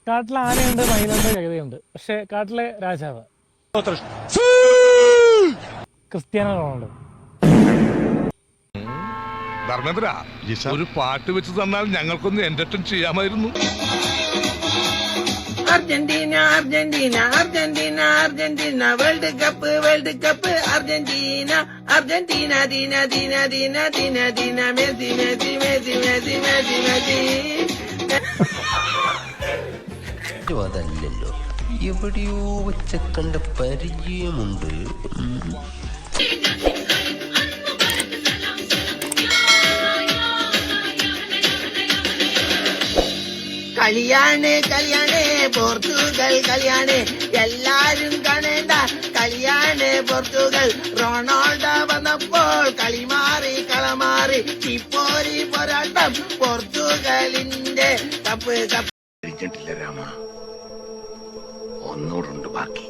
കാട്ടിലെ ആനയുണ്ട്, മയിലുണ്ട്, കഴുതയുണ്ട്. പക്ഷെ കാട്ടിലെ രാജാവ് ക്രിസ്ത്യാനോ റൊണാൾഡോ. ധർമ്മേന്ദ്ര, ഒരു പാട്ട് വെച്ച് തന്നാൽ ഞങ്ങൾക്കൊന്ന് എന്റർടൈൻ ചെയ്യാമായിരുന്നു. Argentina Argentina Argentina Argentina world cup Argentina Argentina ദീന ദീന ദീന ദീന ദീന Messi Messi Messi Messi Messi Messi. അതല്ലല്ലോ, എവിടെയോ വെച്ച കണ്ട പരിചയമുണ്ട്. കളിയാണ് കളിയാണ് പോർച്ചുഗൽ കളിയാണ്, എല്ലാരും കാണേണ്ട കളിയാണ് പോർച്ചുഗൽ. റൊണാൾഡോ വന്നപ്പോൾ കളി മാറി കളമാറി, ഇപ്പോരി പോരാട്ടം പോർച്ചുഗലിന്റെ കപ്പ് കപ്പ്. രാമ, ഒന്നൂടുണ്ട് ബാക്കി.